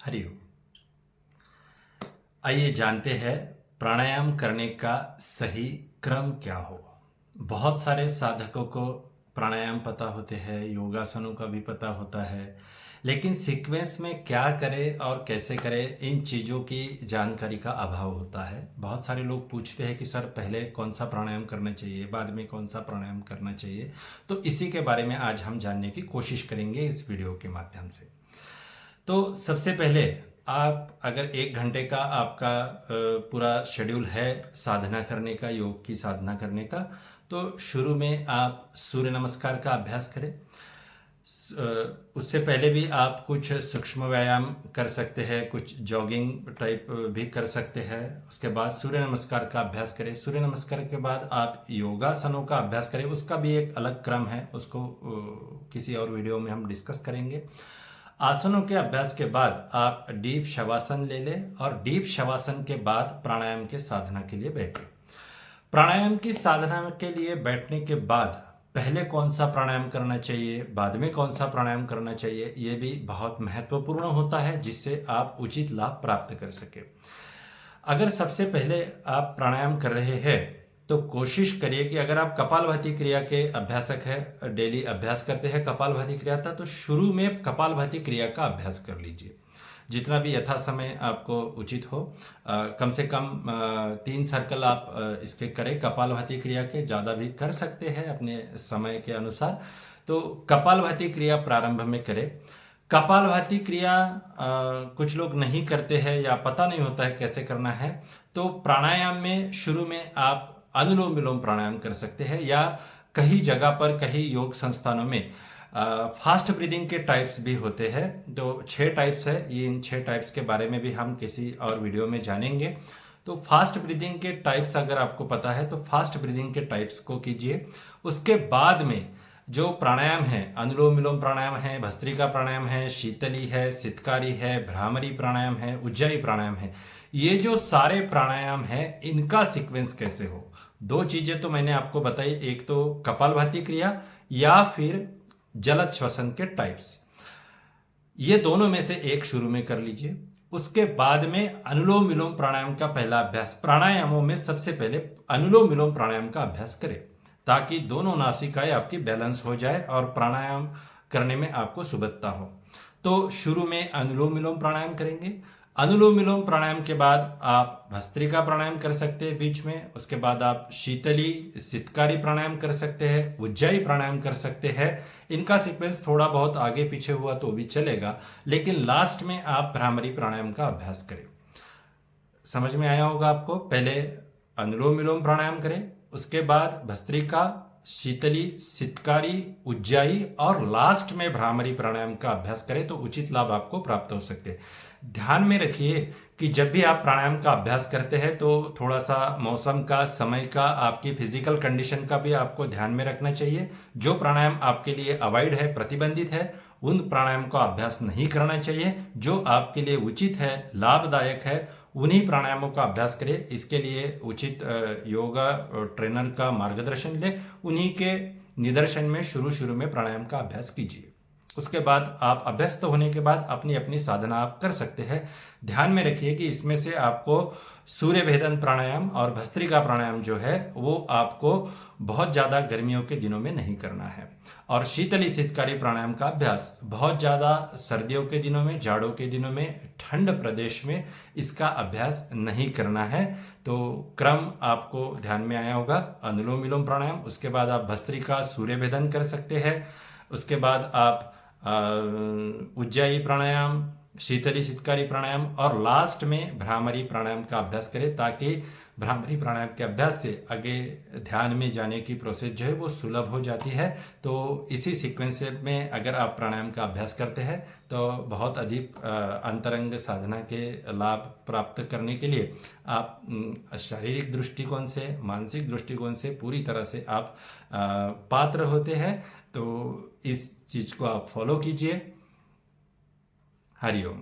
हरिओम। आइए जानते हैं प्राणायाम करने का सही क्रम क्या हो। बहुत सारे साधकों को प्राणायाम पता होते हैं, योगासनों का भी पता होता है, लेकिन सीक्वेंस में क्या करें और कैसे करें इन चीज़ों की जानकारी का अभाव होता है। बहुत सारे लोग पूछते हैं कि सर पहले कौन सा प्राणायाम करना चाहिए, बाद में कौन सा प्राणायाम करना चाहिए। तो इसी के बारे में आज हम जानने की कोशिश करेंगे इस वीडियो के माध्यम से। तो सबसे पहले आप अगर 1 घंटे का आपका पूरा शेड्यूल है साधना करने का, योग की साधना करने का, तो शुरू में आप सूर्य नमस्कार का अभ्यास करें। उससे पहले भी आप कुछ सूक्ष्म व्यायाम कर सकते हैं, कुछ जॉगिंग टाइप भी कर सकते हैं। उसके बाद सूर्य नमस्कार का अभ्यास करें। सूर्य नमस्कार के बाद आप योगासनों का अभ्यास करें। उसका भी एक अलग क्रम है, उसको किसी और वीडियो में हम डिस्कस करेंगे। आसनों के अभ्यास के बाद आप डीप शवासन ले लें और डीप शवासन के बाद प्राणायाम के साधना के लिए बैठें। प्राणायाम की साधना के लिए बैठने के बाद पहले कौन सा प्राणायाम करना चाहिए, बाद में कौन सा प्राणायाम करना चाहिए, ये भी बहुत महत्वपूर्ण होता है, जिससे आप उचित लाभ प्राप्त कर सके। अगर सबसे पहले आप प्राणायाम कर रहे हैं तो कोशिश करिए कि अगर आप कपालभाति क्रिया के अभ्यासक है, डेली अभ्यास करते हैं कपालभाति क्रिया का, तो शुरू में कपालभाति क्रिया का अभ्यास कर लीजिए जितना भी यथा समय आपको उचित हो। कम से कम 3 सर्कल आप इसके करें कपालभाति क्रिया के, ज़्यादा भी कर सकते हैं अपने समय के अनुसार। तो कपालभाति क्रिया प्रारंभ में करें। कपालभाति क्रिया कुछ लोग नहीं करते हैं या पता नहीं होता है कैसे करना है, तो प्राणायाम में शुरू में आप अनुलोम विलोम प्राणायाम कर सकते हैं, या कई जगह पर कई योग संस्थानों में फास्ट ब्रीदिंग के टाइप्स भी होते हैं। तो 6 टाइप्स है, ये इन 6 टाइप्स के बारे में भी हम किसी और वीडियो में जानेंगे। तो फास्ट ब्रीदिंग के टाइप्स अगर आपको पता है तो फास्ट ब्रीदिंग के टाइप्स को कीजिए। उसके बाद में जो प्राणायाम है, अनुलोम विलोम प्राणायाम है, भस्त्रिका प्राणायाम है, शीतली है, सितकारी है, भ्रामरी प्राणायाम है, उज्जाई प्राणायाम है, ये जो सारे प्राणायाम है इनका सीक्वेंस कैसे हो। 2 चीजें तो मैंने आपको बताई, एक तो कपालभाति क्रिया या फिर जलद श्वसन के टाइप्स, ये दोनों में से एक शुरू में कर लीजिए। उसके बाद में अनुलोम विलोम प्राणायाम का पहला अभ्यास, प्राणायामों में सबसे पहले अनुलोम विलोम प्राणायाम का अभ्यास करें, ताकि दोनों नासिकाएं आपकी बैलेंस हो जाए और प्राणायाम करने में आपको सुगमता हो। तो शुरू में अनुलोम विलोम प्राणायाम करेंगे। अनुलोम विलोम प्राणायाम के बाद आप भस्त्रिका प्राणायाम कर सकते हैं बीच में। उसके बाद आप शीतली सितकारी प्राणायाम कर सकते हैं, उज्जाई प्राणायाम कर सकते हैं। इनका सीक्वेंस थोड़ा बहुत आगे पीछे हुआ तो भी चलेगा, लेकिन लास्ट में आप भ्रामरी प्राणायाम का अभ्यास करें। समझ में आया होगा आपको। पहले अनुलोम विलोम प्राणायाम करें, उसके बाद भस्त्रिका, शीतली, सितकारी, उज्जाई और लास्ट में भ्रामरी प्राणायाम का अभ्यास करें तो उचित लाभ आपको प्राप्त हो सकते हैं। ध्यान में रखिए कि जब भी आप प्राणायाम का अभ्यास करते हैं तो थोड़ा सा मौसम का, समय का, आपकी फिजिकल कंडीशन का भी आपको ध्यान में रखना चाहिए। जो प्राणायाम आपके लिए अवॉइड है, प्रतिबंधित है, उन प्राणायाम का अभ्यास नहीं करना चाहिए। जो आपके लिए उचित है, लाभदायक है, उन्हीं प्राणायामों का अभ्यास करें। इसके लिए उचित योगा ट्रेनर का मार्गदर्शन लें, उन्हीं के निदर्शन में शुरू में प्राणायाम का अभ्यास कीजिए। उसके बाद आप अभ्यस्त होने के बाद अपनी अपनी साधना आप कर सकते हैं। ध्यान में रखिए कि इसमें से आपको सूर्य भेदन प्राणायाम और भस्त्रिका प्राणायाम जो है वो आपको बहुत ज़्यादा गर्मियों के दिनों में नहीं करना है, और शीतली सितकारी प्राणायाम का अभ्यास बहुत ज़्यादा सर्दियों के दिनों में, जाड़ों के दिनों में, ठंड प्रदेश में इसका अभ्यास नहीं करना है। तो क्रम आपको ध्यान में आया होगा। अनुलोम विलोम प्राणायाम, उसके बाद आप भस्त्रिका सूर्य भेदन कर सकते हैं। उसके बाद आप उज्जाई प्राणायाम, शीतली सितकारी प्राणायाम और लास्ट में भ्रामरी प्राणायाम का अभ्यास करें, ताकि भ्रामरी प्राणायाम के अभ्यास से आगे ध्यान में जाने की प्रोसेस जो है वो सुलभ हो जाती है। तो इसी सीक्वेंस में अगर आप प्राणायाम का अभ्यास करते हैं तो बहुत अधिक अंतरंग साधना के लाभ प्राप्त करने के लिए आप शारीरिक दृष्टिकोण से, मानसिक दृष्टिकोण से पूरी तरह से आप पात्र होते हैं। तो इस चीज़ को आप फॉलो कीजिए। हरिओम।